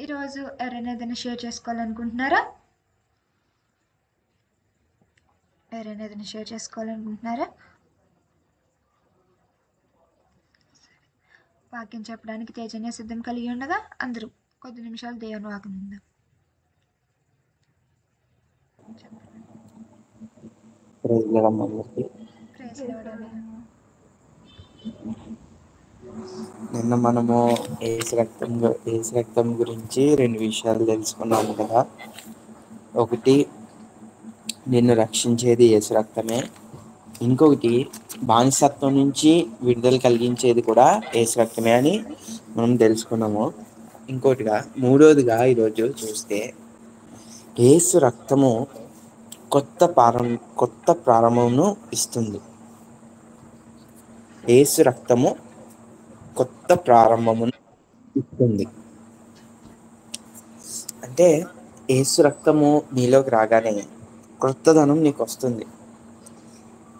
ఈరోజు ఎవరైనా ఏదైనా షేర్ చేసుకోవాలనుకుంటున్నారా? వాక్యం చెప్పడానికి తేజన్య సిద్ధం కలిగి ఉండగా అందరూ కొద్ది నిమిషాలు దేవుని వాక్యం ఉందాం. నిన్న మనము ఏసు రక్తం గురించి 2 విషయాలు తెలుసుకున్నాము కదా. ఒకటి, నిన్ను రక్షించేది ఏసు రక్తమే. ఇంకొకటి, బానిసత్వం నుంచి విడుదల కలిగించేది కూడా ఏసు రక్తమే అని మనం తెలుసుకున్నాము. ఇంకోటిగా, మూడోదిగా ఈరోజు చూస్తే ఏసు రక్తము కొత్త ప్రారంభమును ఇస్తుంది. ఏసు రక్తము కొత్త ప్రారంభమును ఇస్తుంది. అంటే ఏసు రక్తము నీలోకి రాగానే కొత్తదనం నీకు వస్తుంది.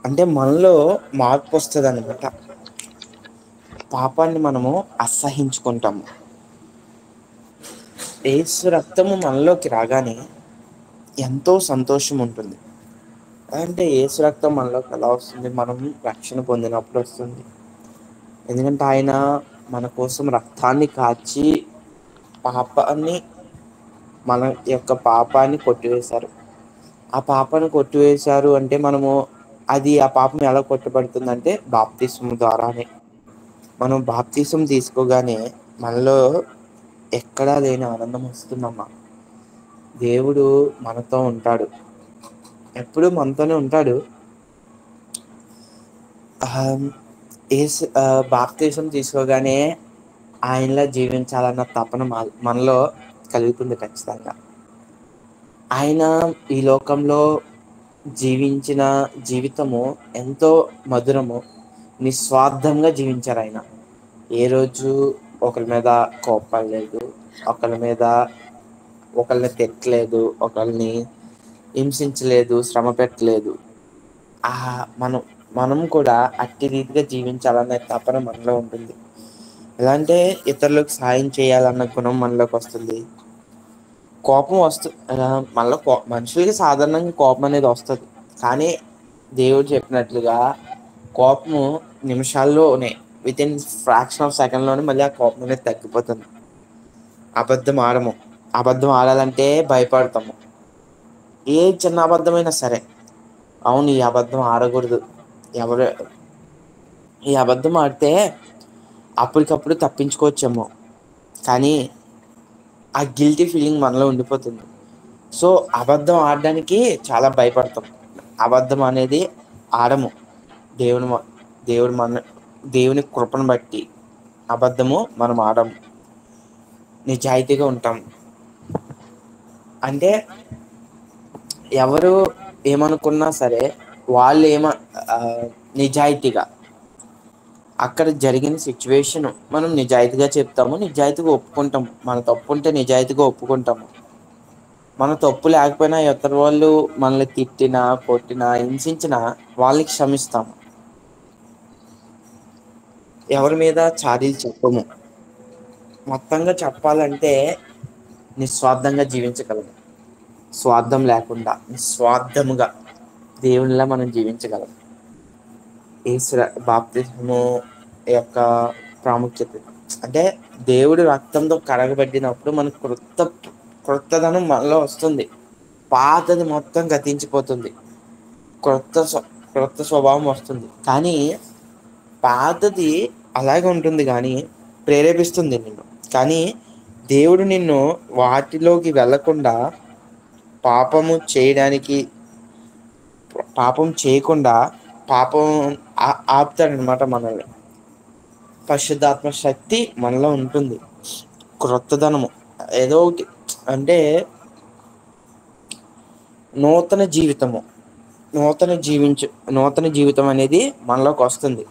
అంటే మనలో మార్పు వస్తుంది అనమాట. పాపాన్ని మనము అసహించుకుంటాము. ఏసు రక్తము మనలోకి రాగానే ఎంతో సంతోషం ఉంటుంది. అంటే ఏసు రక్తం మనలోకి ఎలా వస్తుంది? మనం రక్షణ పొందినప్పుడు వస్తుంది. ఎందుకంటే ఆయన మన కోసం రక్తాన్ని కాచి మన యొక్క పాపాన్ని కొట్టివేశారు. ఆ పాపాన్ని కొట్టివేశారు అంటే ఆ పాపం ఎలా కొట్టబడుతుందంటే బాప్తిస్మం ద్వారానే. మనం బాప్తిస్మం తీసుకోగానే మనలో ఎక్కడా లేని ఆనందం వస్తుందమ్మా. దేవుడు మనతో ఉంటాడు, ఎప్పుడు మనతోనే ఉంటాడు. బాప్తిస్మం తీసుకోగానే ఆయనలా జీవించాలన్న తపన మనలో కలుగుతుంది ఖచ్చితంగా. ఆయన ఈ లోకంలో జీవించిన జీవితము ఎంతో మధురము, నిస్వార్థంగా జీవించారు. ఆయన ఏ రోజు ఒకరి మీద కోపడలేదు, ఒకరిని తిట్టలేదు, ఒకరిని హింసించలేదు, శ్రమ పెట్టలేదు. మనం కూడా అట్టి రీతిగా జీవించాలనే తపన మనలో ఉంటుంది. ఎలా అంటే ఇతరులకు సాయం చేయాలన్న గుణం మనలోకి వస్తుంది. కోపం మనలో మనుషులకి సాధారణంగా కోపం అనేది వస్తుంది. కానీ దేవుడు చెప్పినట్లుగా కోపము నిమిషాల్లోనే, వితిన్ ఫ్రాక్షన్ ఆఫ్ సెకండ్లోనే మళ్ళీ ఆ కోపం అనేది తగ్గిపోతుంది. అబద్ధం ఆడాలంటే భయపడతాము. ఏ చిన్న అబద్ధమైనా సరే, అవును ఈ అబద్ధం ఆడకూడదు, ఈ అబద్ధం ఆడితే అప్పటికప్పుడు తప్పించుకోవచ్చేమో, కానీ ఆ గిల్టీ ఫీలింగ్ మనలో ఉండిపోతుంది. సో అబద్ధం ఆడడానికి చాలా భయపడతాం. అబద్ధం అనేది ఆడము. దేవుని కృపను బట్టి అబద్ధము మనం ఆడము, నిజాయితీగా ఉంటాం. అంటే ఎవరు ఏమనుకున్నా సరే వాళ్ళు నిజాయితీగా అక్కడ జరిగిన సిచ్యువేషన్ మనం నిజాయితీగా చెప్తాము, నిజాయితీగా ఒప్పుకుంటాము. మన తప్పు ఉంటే నిజాయితీగా ఒప్పుకుంటాము. మన తప్పు లేకపోయినా ఇతర వాళ్ళు మనల్ని తిట్టినా, కొట్టినా, హింసించినా వాళ్ళకి క్షమిస్తాము. ఎవరి మీద చాడీలు చెప్పము. మొత్తంగా చెప్పాలంటే నిస్వార్థంగా జీవించగలము. స్వార్థం లేకుండా నిస్వార్థముగా దేవునిలా మనం జీవించగలం. బాప్తిస్మము యొక్క ప్రాముఖ్యత అంటే దేవుడు రక్తంతో కడగబడినప్పుడు మనకు క్రొత్తదనం మనలో వస్తుంది. పాతది మొత్తం గతించిపోతుంది, క్రొత్త స్వభావం వస్తుంది. కానీ పాతది అలాగే ఉంటుంది, కానీ ప్రేరేపిస్తుంది నిన్ను. కానీ దేవుడు నిన్ను వాటిలోకి వెళ్లకుండా పాపం చేయకుండా ఆపుతాడనమాట మనల్ని. పరిశుద్ధాత్మ శక్తి మనలో ఉంటుంది. క్రొత్తదనము ఏదో ఒకటి అంటే నూతన జీవితం అనేది మనలోకి వస్తుంది.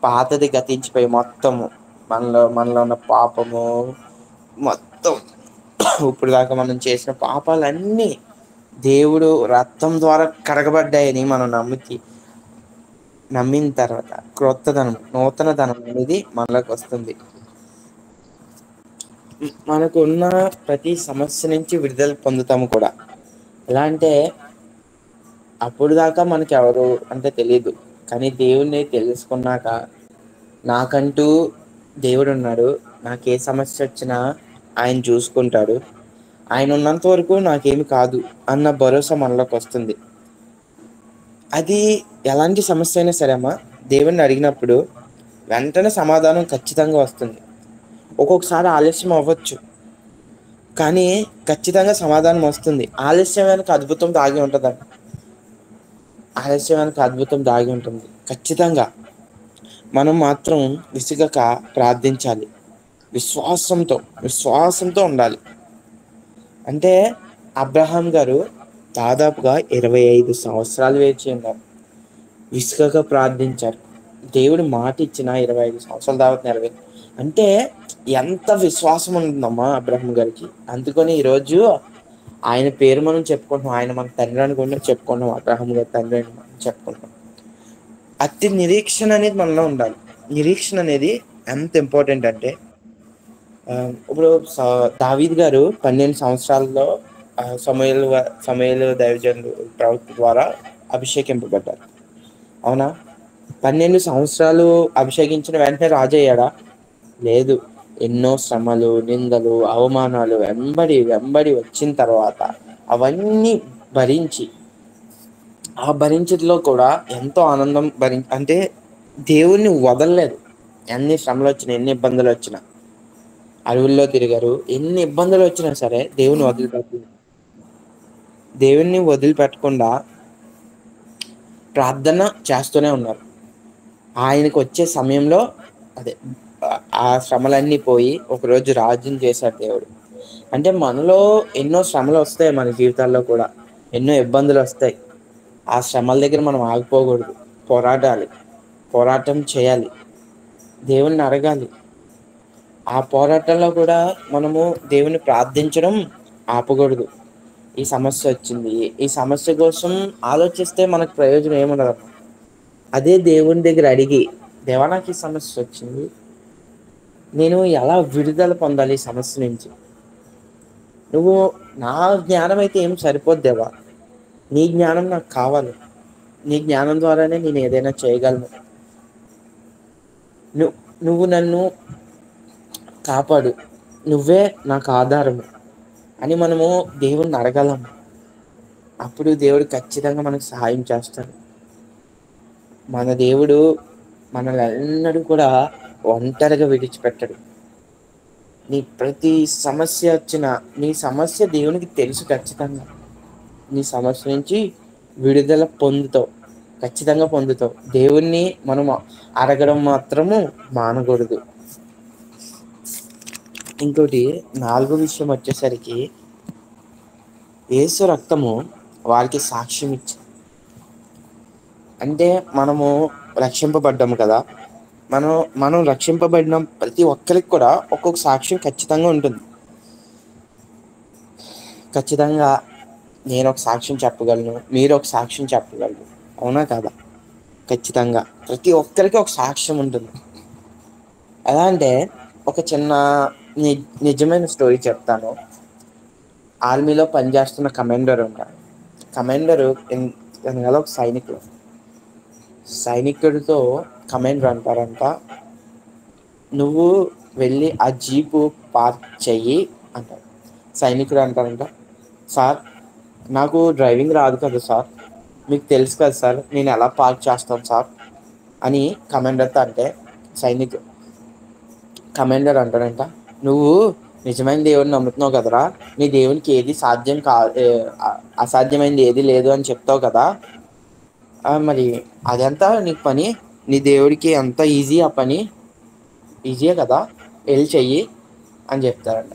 పాతది గతించిపోయి మొత్తము మనలో ఉన్న పాపము మొత్తం ఇప్పుడు దాకా మనం చేసిన పాపాలన్నీ దేవుడు రక్తం ద్వారా కడగబడ్డాయని మనం నమ్మిన తర్వాత నూతన ధనం అనేది మనలోకి వస్తుంది. మనకున్న ప్రతి సమస్య నుంచి విడుదల పొందుతాము కూడా. ఎలా అంటే అప్పుడు దాకా మనకి ఎవరు అంటే తెలియదు, కానీ దేవుణ్ణి తెలుసుకున్నాక నాకంటూ దేవుడు ఉన్నాడు, నాకు ఏ సమస్య వచ్చినా ఆయన చూసుకుంటాడు, ఆయన ఉన్నంత వరకు నాకేమి కాదు అన్న భరోసా మనలోకి వస్తుంది. అది ఎలాంటి సమస్య అయినా సరే అమ్మా, దేవుణ్ణి అడిగినప్పుడు వెంటనే సమాధానం ఖచ్చితంగా వస్తుంది. ఒక్కొక్కసారి ఆలస్యం అవ్వచ్చు, కానీ ఖచ్చితంగా సమాధానం వస్తుంది. ఆలస్యం వెనక అద్భుతం దాగి ఉంటుందండి. ఆలస్యం వెనక అద్భుతం దాగి ఉంటుంది ఖచ్చితంగా. మనం మాత్రం విసుగక ప్రార్థించాలి, విశ్వాసంతో ఉండాలి. అంటే అబ్రహాం గారు దాదాపుగా 25 సంవత్సరాలు వేచి ఉన్నారు, విసుగక ప్రార్థించారు. దేవుడు మాట ఇచ్చిన 25 సంవత్సరాల తర్వాత నెరవేరు అంటే ఎంత విశ్వాసం ఉంటుందమ్మా అబ్రహాం గారికి. అందుకని ఈరోజు ఆయన పేరు మనం చెప్పుకుంటున్నాం, ఆయన మన తండ్రి అని కూడా చెప్పుకుంటున్నాం, అబ్రహాం గారి తండ్రి అని మనం చెప్పుకుంటున్నాం. అతి నిరీక్షణ అనేది మనలో ఉండాలి. నిరీక్షణ అనేది ఎంత ఇంపార్టెంట్ అంటే ఇప్పుడు దావీద్ గారు 12 సంవత్సరాల్లో సమూయేలు దైవజనుడు ప్రవక్త ద్వారా అభిషేకింపబడ్డారు, అవునా? 12 సంవత్సరాలు అభిషేకించిన వెంటనే రాజు అయ్యాడా? లేదు. ఎన్నో శ్రమలు, నిందలు, అవమానాలు వెంబడి వచ్చిన తర్వాత అవన్నీ భరించి, ఆ భరించట్లో కూడా ఎంతో ఆనందం అంటే దేవుణ్ణి వదలలేదు. ఎన్ని శ్రమలు వచ్చినా, ఎన్ని ఇబ్బందులు వచ్చినా, అడవుల్లో తిరిగారు, ఎన్ని ఇబ్బందులు వచ్చినా సరే దేవుణ్ణి వదిలిపెట్టకుండా ప్రార్థన చేస్తూనే ఉన్నారు. ఆయనకు వచ్చే సమయంలో అదే ఆ శ్రమలన్నీ పోయి ఒకరోజు రాజ్యం చేశాడు దేవుడు. అంటే మనలో ఎన్నో శ్రమలు వస్తాయి, మన జీవితాల్లో కూడా ఎన్నో ఇబ్బందులు వస్తాయి. ఆ శ్రమల దగ్గర మనం ఆగిపోకూడదు, పోరాటం చేయాలి, దేవుణ్ణి అడగాలి. ఆ పోరాటంలో కూడా మనము దేవుని ప్రార్థించడం ఆపకూడదు. ఈ సమస్య వచ్చింది, ఈ సమస్య కోసం ఆలోచిస్తే మనకు ప్రయోజనం ఏముండదు. అదే దేవుని దగ్గర అడిగి, దేవా నాకు ఈ సమస్య వచ్చింది, నేను ఎలా విడుదల పొందాలి ఈ సమస్య నుంచి? నువ్వు నా జ్ఞానం అయితే ఏం సరిపోద్దు దేవా, నీ జ్ఞానం నాకు కావాలి, నీ జ్ఞానం ద్వారానే నేను ఏదైనా చేయగలను, నువ్వు నన్ను కాపాడు, నువ్వే నాకు ఆధారము అని మనము దేవుణ్ణి అడగలం. అప్పుడు దేవుడు ఖచ్చితంగా మనకు సహాయం చేస్తాడు. మన దేవుడు మనల్ని ఎన్నడూ కూడా ఒంటరిగా విడిచిపెట్టడు. నీ ప్రతి సమస్య వచ్చినా, నీ సమస్య దేవునికి తెలుసు. ఖచ్చితంగా నీ సమస్య నుంచి విడుదల ఖచ్చితంగా పొందుతావు. దేవుణ్ణి మనం అడగడం మాత్రము మానకూడదు. ఇంకోటి 4వ విషయం వచ్చేసరికి, యేసు రక్తము వారికి సాక్ష్యం ఇచ్చింది. అంటే మనము రక్షింపబడ్డాము కదా, మనం రక్షింపబడిన ప్రతి ఒక్కరికి కూడా ఒక్కొక్క సాక్ష్యం ఖచ్చితంగా ఉంటుంది. ఖచ్చితంగా నేను ఒక సాక్ష్యం చెప్పగలను, మీరు ఒక సాక్ష్యం చెప్పగలరు, అవునా కదా? ఖచ్చితంగా ప్రతి ఒక్కరికి ఒక సాక్ష్యం ఉంటుంది. ఎలా అంటే ఒక చిన్న నిజమైన స్టోరీ చెప్తాను. ఆర్మీలో పనిచేస్తున్న కమాండర్ ఉంటాడు. కమాండరు ఒక సైనికుడితో కమాండర్ అంటారంట, నువ్వు వెళ్ళి ఆ జీపు పార్క్ చెయ్యి అంటారు. సైనికుడు అంటారంట, సార్ నాకు డ్రైవింగ్ రాదు కదా సార్, మీకు తెలుసు కదా సార్, నేను ఎలా పార్క్ చేస్తాను సార్ అని కమాండర్తో అంటే, కమాండర్ అంటాడంట, నువ్వు నిజమైన దేవుడిని నమ్ముతున్నావు కదరా, నీ దేవునికి ఏది అసాధ్యమైనది ఏది లేదు అని చెప్తావు కదా, మరి అదంతా నీకు పని, నీ దేవుడికి అంత ఈజీ, ఆ పని ఈజీయే కదా, వెళ్ళి చెయ్యి అని చెప్తారంట.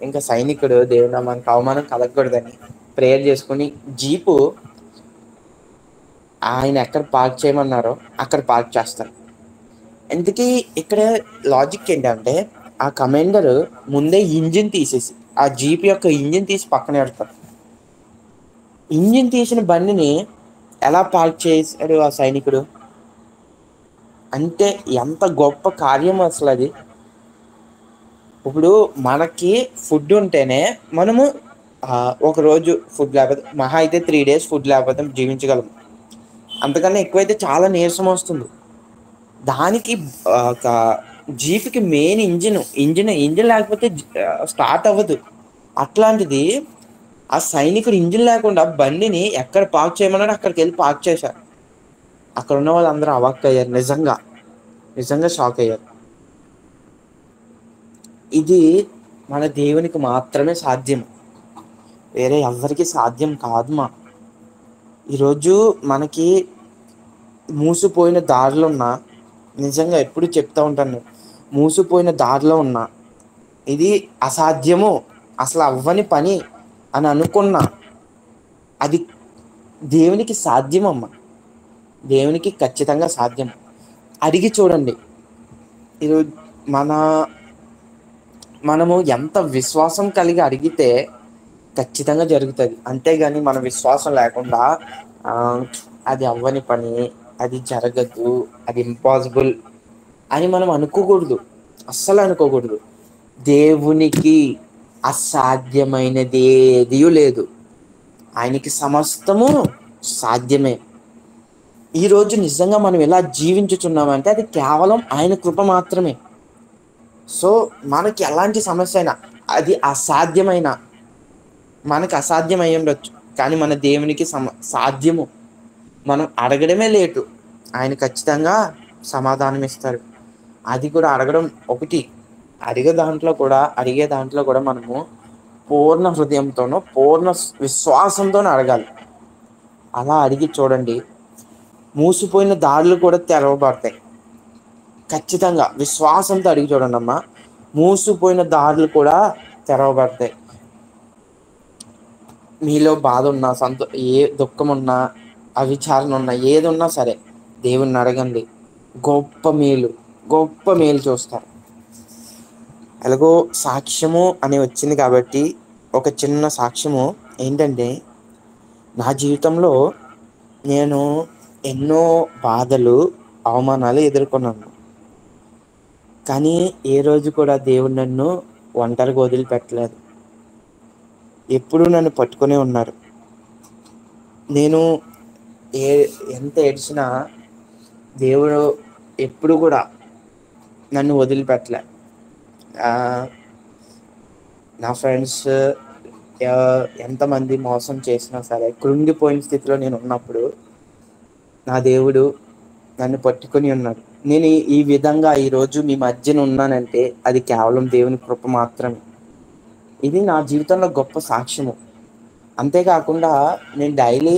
ఇంకా సైనికుడు దేవుడు మనకు అవమానం కలగకూడదని ప్రేయర్ చేసుకుని జీపు ఆయన ఎక్కడ పార్క్ చేయమన్నారో అక్కడ పార్క్ చేస్తారు. ఎందుకీ ఇక్కడ లాజిక్ ఏంటంటే, ఆ కమాండర్ ముందే ఇంజిన్ తీసేసి, ఆ జీప్ యొక్క ఇంజిన్ తీసి పక్కన పెడతారు. ఇంజిన్ తీసిన బండిని ఎలా పార్క్ చేశాడు ఆ సైనికుడు? అంటే ఎంత గొప్ప కార్యం అసలు అది. ఇప్పుడు మనకి ఫుడ్ ఉంటేనే మనము ఒక రోజు ఫుడ్ లేకపోతే మహా అయితే 3 days ఫుడ్ లేకపోతే జీవించగలం. అంతకన్నా ఎక్కువైతే చాలా నీరసం వస్తుంది. దానికి ఒక జీప్కి మెయిన్ ఇంజిన్ లేకపోతే స్టార్ట్ అవ్వదు. అట్లాంటిది ఆ సైనికుడు ఇంజిన్ లేకుండా బండిని ఎక్కడ పార్క్ చేయమన్నాడు అక్కడికి వెళ్ళి పార్క్ చేశారు. అక్కడ ఉన్న వాళ్ళందరూ అవాక్కయ్యారు. నిజంగా షాక్ అయ్యారు. ఇది మన దేవునికి మాత్రమే సాధ్యం, వేరే ఎవ్వరికి సాధ్యం కాదు. ఈరోజు మనకి మూసిపోయిన దారిలో ఉన్నా, నిజంగా ఎప్పుడు చెప్తా ఉంటాను, మూసిపోయిన దారిలో ఉన్నా ఇది అసాధ్యము, అసలు అవ్వని పని అని అనుకున్నా అది దేవునికి సాధ్యమమ్మా. దేవునికి ఖచ్చితంగా సాధ్యం. అడిగి చూడండి. ఈరోజు మనము ఎంత విశ్వాసం కలిగి అడిగితే ఖచ్చితంగా జరుగుతుంది. అంతేగాని మన విశ్వాసం లేకుండా అది అవ్వని పని, అది జరగదు, అది ఇంపాసిబుల్ అని మనం అనుకోకూడదు, అస్సలు అనుకోకూడదు. దేవునికి అసాధ్యమైనది ఏదీ లేదు. ఆయనకి సమస్తము సాధ్యమే. ఈరోజు నిజంగా మనం ఎలా జీవించుచున్నామంటే అది కేవలం ఆయన కృప మాత్రమే. సో మనకి ఎలాంటి సమస్య అయినా అది అసాధ్యమైన, మనకు అసాధ్యం అయి ఉండొచ్చు, కానీ మన దేవునికి సాధ్యము. మనం అడగడమే లేటు, ఆయన ఖచ్చితంగా సమాధానం ఇస్తారు. అది కూడా అడగడం ఒకటి, అడిగే దాంట్లో కూడా మనము పూర్ణ హృదయంతోనూ పూర్ణ విశ్వాసంతోనూ అడగాలి. అలా అడిగి చూడండి, మూసిపోయిన దారులు కూడా తెరవబడతాయి. ఖచ్చితంగా విశ్వాసంతో అడిగి చూడండి అమ్మా, మూసిపోయిన దారులు కూడా తెరవబడతాయి. మీలో బాధ ఉన్నా, ఏ దుఃఖం ఉన్నా, అవిచారణ ఉన్నా, ఏది ఉన్నా సరే దేవుణ్ణి అడగండి. గొప్ప మేలు చూస్తారు. ఎలాగో సాక్ష్యము అని వచ్చింది కాబట్టి ఒక చిన్న సాక్ష్యము ఏంటంటే, నా జీవితంలో నేను ఎన్నో బాధలు, అవమానాలు ఎదుర్కొన్నాను. కానీ ఏ రోజు కూడా దేవుడు నన్ను ఒంటరిగా వదిలిపెట్టలేదు. ఎప్పుడూ నన్ను పట్టుకునే ఉన్నారు. నేను ఎంత ఏడ్చినా దేవుడు ఎప్పుడు కూడా నన్ను వదిలిపెట్టలే. నా ఫ్రెండ్స్ ఎంతమంది మోసం చేసినా సరే, కృంగిపోయిన స్థితిలో నేను ఉన్నప్పుడు నా దేవుడు నన్ను పట్టుకొని ఉన్నాడు. నేను ఈ విధంగా ఈరోజు మీ మధ్యన ఉన్నానంటే అది కేవలం దేవుని కృప మాత్రమే. ఇది నా జీవితంలో గొప్ప సాక్ష్యము. అంతేకాకుండా నేను డైలీ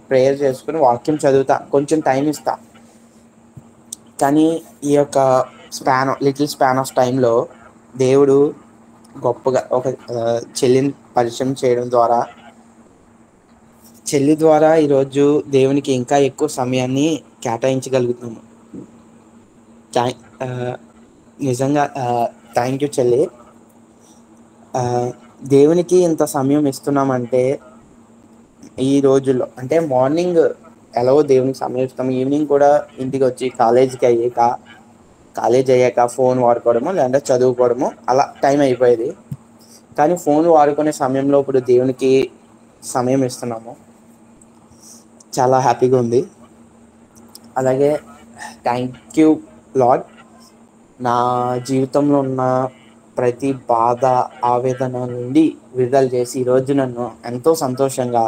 ప్రేయర్ చేసుకుని వాక్యం చదువుతా, కొంచెం టైం ఇస్తా. కానీ ఈ యొక్క లిటిల్ స్పాన్ ఆఫ్ టైంలో దేవుడు గొప్పగా ఒక చెల్లిని పరిచయం చేయడం ద్వారా, చెల్లి ద్వారా ఈరోజు దేవునికి ఇంకా ఎక్కువ సమయాన్ని కేటాయించగలుగుతున్నాము. నిజంగా థ్యాంక్ యూ చెల్లి. దేవునికి ఇంత సమయం ఇస్తున్నామంటే ఈ రోజుల్లో, అంటే మార్నింగ్ ఎలాగో దేవునికి సమయం ఇస్తాము, ఈవినింగ్ కూడా ఇంటికి వచ్చి కాలేజ్ అయ్యాక ఫోన్ వాడుకోవడము లేదంటే చదువుకోవడము అలా టైం అయిపోయేది. కానీ ఫోన్ వాడుకునే సమయంలో ఇప్పుడు దేవునికి సమయం ఇస్తున్నాము. చాలా హ్యాపీగా ఉంది. అలాగే థ్యాంక్ యూ లార్డ్. నా జీవితంలో ఉన్న ప్రతి బాధ, ఆవేదన నుండి విడుదల చేసి ఈరోజు నన్ను ఎంతో సంతోషంగా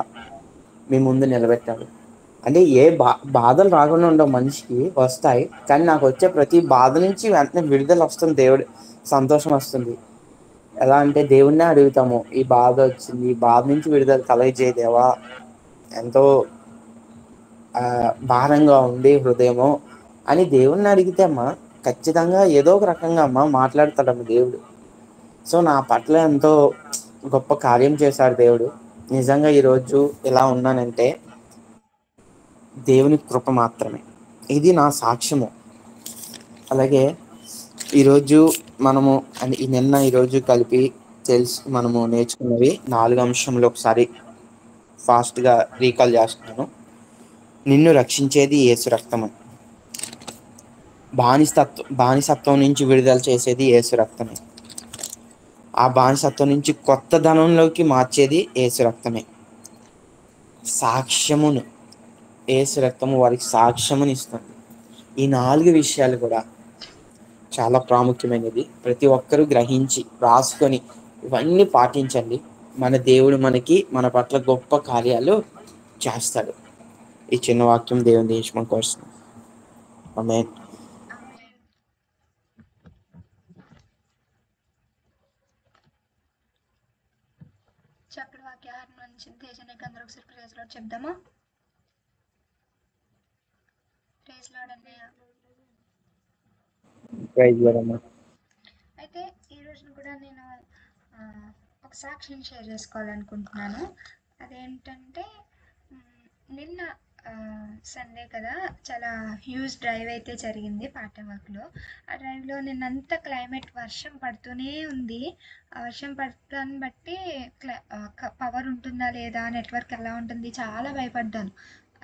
మీ ముందు నిలబెట్టాడు. అంటే ఏ బాధలు రాకుండా ఉండవు, మనిషికి వస్తాయి, కానీ నాకు వచ్చే ప్రతి బాధ నుంచి వెంటనే విడుదల వస్తుంది, దేవుడు సంతోషం వస్తుంది. ఎలా అంటే దేవుణ్ణే అడుగుతాము, ఈ బాధ వచ్చింది, ఈ బాధ నుంచి విడుదల కలగజేయదేవా, ఎంతో భారంగా ఉంది హృదయము అని దేవుణ్ణి అడిగితే అమ్మా ఖచ్చితంగా ఏదో ఒక రకంగా అమ్మ మాట్లాడతాడమ్మ దేవుడు. సో నా పట్ల ఎంతో గొప్ప కార్యం చేశాడు దేవుడు. నిజంగా ఈరోజు ఇలా ఉన్నానంటే దేవుని కృప మాత్రమే. ఇది నా సాక్ష్యము. అలాగే ఈరోజు మనము ఈరోజు కలిపి మనము నేర్చుకున్నవి 4 అంశంలో ఒకసారి ఫాస్ట్గా రీకాల్ చేస్తున్నాను. నిన్ను రక్షించేది యేసు రక్తము, బానిసత్వం నుంచి విడుదల చేసేది యేసు రక్తమే, ఆ బానిసత్వం నుంచి కొత్త ధనంలోకి మార్చేది యేసు రక్తమే. సాక్ష్యమును, యేసు రక్తము వారికి సాక్ష్యముని ఇస్తుంది. ఈ 4 విషయాలు కూడా చాలా ప్రాముఖ్యమైనది. ప్రతి ఒక్కరూ గ్రహించి రాసుకొని ఇవన్నీ పాటించండి. మన దేవుడు మన పట్ల గొప్ప కార్యాలు చేస్తాడు. ఈ చిన్న వాక్యం దేవుని దేశం కోసం. ఆమేన్. చక్కటి వాక్యాన్ని నుంచి తేజనకి అందరూ ఒకసారి ప్రైజ్ లార్డ్ చెప్దామా? ప్రైజ్ లార్డ్ అన్నయ్య. ప్రైజ్ లార్డ్ అమ్మా. అయితే ఈ రోజున కూడా నేను ఒక సాక్ష్యం షేర్ చేసుకోవాలనుకుంటున్నాను. అదేంటంటే నిన్న సండే కదా, చాలా హ్యూజ్ డ్రైవ్ అయితే జరిగింది పార్ట్ వర్క్లో. ఆ డ్రైవ్లో నిన్నంతా క్లైమేట్ వర్షం పడుతూనే ఉంది. ఆ వర్షం పడటాన్ని బట్టి పవర్ ఉంటుందా లేదా, నెట్వర్క్ ఎలా ఉంటుంది, చాలా భయపడ్డాను.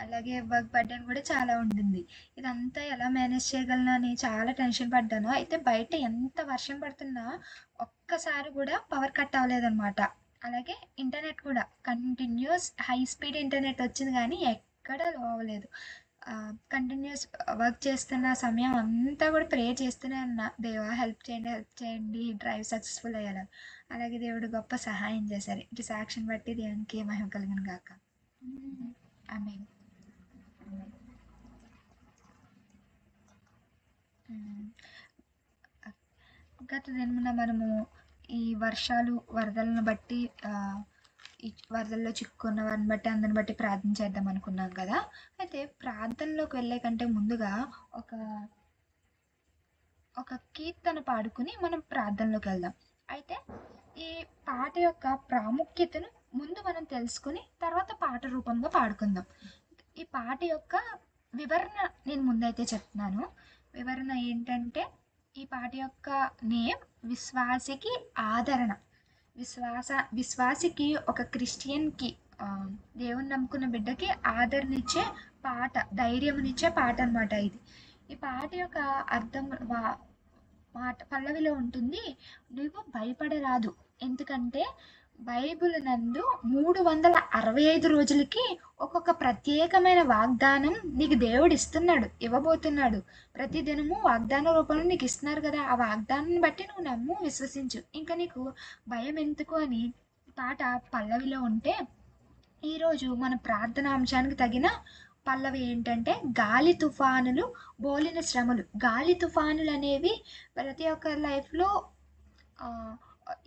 అలాగే వర్క్ బర్డెన్ కూడా చాలా ఉంటుంది. ఇదంతా ఎలా మేనేజ్ చేయగలను అని చాలా టెన్షన్ పడ్డాను. అయితే బయట ఎంత వర్షం పడుతున్నా ఒక్కసారి కూడా పవర్ కట్ అవ్వలేదన్నమాట. అలాగే ఇంటర్నెట్ కూడా కంటిన్యూస్ హై స్పీడ్ ఇంటర్నెట్ వచ్చింది, కానీ ఎక్కడ లో అవ్వలేదు. కంటిన్యూస్ వర్క్ చేస్తున్న సమయం అంతా కూడా ప్రే చేస్తూనే ఉన్నా, దేవా హెల్ప్ చేయండి డ్రైవ్ సక్సెస్ఫుల్ అయ్యేలా. అలాగే దేవుడు గొప్ప సహాయం చేశారు. ఇటు సాక్ష్యం బట్టి దేవునికి మహిమ కలిగిన గాక. ఆమేన్. గత దినమున మనము ఈ వర్షాలు వరదలను బట్టి ఈ వరదల్లో చిక్కుకున్న వారిని బట్టి అందరిని బట్టి ప్రార్థన చేద్దాం అనుకున్నాం కదా. అయితే ప్రార్థనలోకి వెళ్ళే కంటే ముందుగా ఒక కీర్తన పాడుకుని మనం ప్రార్థనలోకి వెళ్దాం. అయితే ఈ పాట యొక్క ప్రాముఖ్యతను ముందు మనం తెలుసుకుని తర్వాత పాట రూపంలో పాడుకుందాం. ఈ పాట యొక్క వివరణ నేను ముందైతే చెప్తున్నాను. వివరణ ఏంటంటే, ఈ పాట యొక్క నేమ్ విశ్వాసికి ఆదరణ. విశ్వాసికి, ఒక క్రిస్టియన్కి, దేవుని నమ్ముకున్న బిడ్డకి ఆదరణ పాట, ధైర్యమునిచ్చే పాట అనమాట ఇది. ఈ పాట యొక్క అర్థం మాట పల్లవిలో ఉంటుంది, నువ్వు భయపడరాదు, ఎందుకంటే బైబిల్ నందు 365 రోజులకి ఒక్కొక్క ప్రత్యేకమైన వాగ్దానం నీకు దేవుడు ఇవ్వబోతున్నాడు. ప్రతి దినము వాగ్దాన రూపంలో నీకు ఇస్తున్నారు కదా, ఆ వాగ్దానాన్ని బట్టి నువ్వు నమ్ము, విశ్వసించు, ఇంకా నీకు భయం ఎందుకు అని పాట పల్లవిలో ఉంటే, ఈరోజు మన ప్రార్థన అంశానికి తగిన పల్లవి ఏంటంటే, గాలి తుఫానులు బోలిన శ్రమలు. గాలి తుఫానులు అనేవి ప్రతి ఒక్కరి లైఫ్లో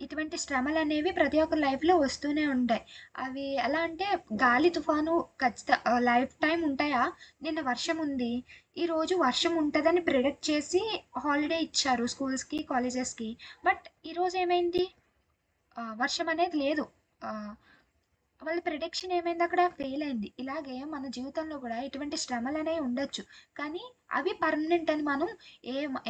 ఇటువంటి శ్రమలు అనేవి ప్రతి ఒక్కరి లైఫ్లో వస్తూనే ఉంటాయి. అవి ఎలా అంటే, గాలి తుఫాను లైఫ్ టైం ఉంటాయా? నిన్న వర్షం ఉంది, ఈరోజు వర్షం ఉంటుందని ప్రిడిక్ట్ చేసి హాలిడే ఇచ్చారు స్కూల్స్కి, కాలేజెస్కి. బట్ ఈరోజు ఏమైంది? వర్షం అనేది లేదు. వాళ్ళ ప్రిడిక్షన్ ఏమైంది? అక్కడ ఫెయిల్ అయింది. ఇలాగే మన జీవితంలో కూడా ఇటువంటి శ్రమలు అనేవి ఉండొచ్చు, కానీ అవి పర్మనెంట్ అని మనం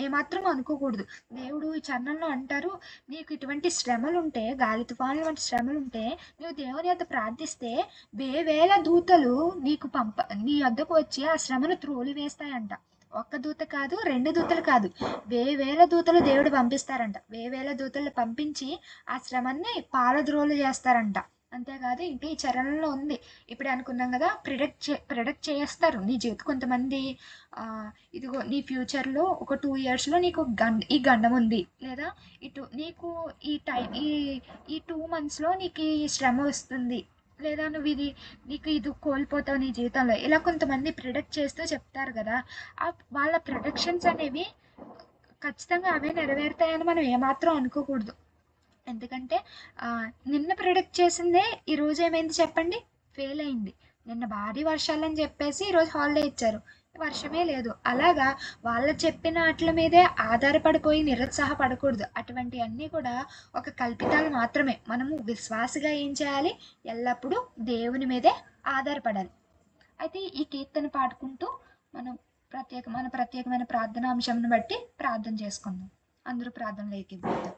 ఏమాత్రం అనుకోకూడదు. దేవుడు ఈ చరణంలో అంటారు, నీకు ఇటువంటి శ్రమలు ఉంటే, గాలి తుఫాను వంటి శ్రమలు ఉంటే, నువ్వు దేవుని యొద్ద ప్రార్థిస్తే వేవేల దూతలు నీ వద్దకు వచ్చి ఆ శ్రమను త్రోలి వేస్తాయంట. ఒక్క దూత కాదు, 2 దూతలు కాదు, వేవేల దూతలు దేవుడు పంపిస్తారంట. వేవేల దూతలు పంపించి ఆ శ్రమని పారద్రోలు చేస్తారంట. అంతేకాదు, ఇంకా ఈ చరణంలో ఉంది, ఇప్పుడే అనుకున్నాం కదా, ప్రిడిక్ట్ చేస్తారు నీ జీవితం. కొంతమంది ఇదిగో నీ ఫ్యూచర్లో ఒక 2 ఇయర్స్లో నీకు ఈ గండం ఉంది, లేదా నీకు ఈ 2 మంత్స్లో నీకు ఈ శ్రమ వస్తుంది, లేదా నీకు ఇది కోల్పోతావు నీ జీవితంలో. ఇలా కొంతమంది ప్రిడిక్ట్ చేస్తూ చెప్తారు కదా. వాళ్ళ ప్రొడక్షన్స్ అనేవి ఖచ్చితంగా అవే నెరవేరుతాయని మనం ఏమాత్రం అనుకోకూడదు. ఎందుకంటే నిన్న ప్రిడిక్ట్ చేసిందే ఈరోజు ఏమైంది చెప్పండి? ఫెయిల్ అయింది. నిన్న భారీ వర్షాలని చెప్పేసి ఈరోజు హాలిడే ఇచ్చారు, వర్షమే లేదు. అలాగా వాళ్ళు చెప్పిన వాటి మీదే ఆధారపడిపోయి నిరుత్సాహపడకూడదు. అటువంటివన్నీ కూడా ఒక కల్పితాలు మాత్రమే. మనము విశ్వాసగా ఏం చేయాలి? ఎల్లప్పుడూ దేవుని మీదే ఆధారపడాలి. అయితే ఈ కీర్తన పాడుకుంటూ మనం ప్రత్యేకమైన ప్రార్థనా అంశంను బట్టి ప్రార్థన చేసుకుందాం. అందరూ ప్రార్థనలోకి వెళ్దాం.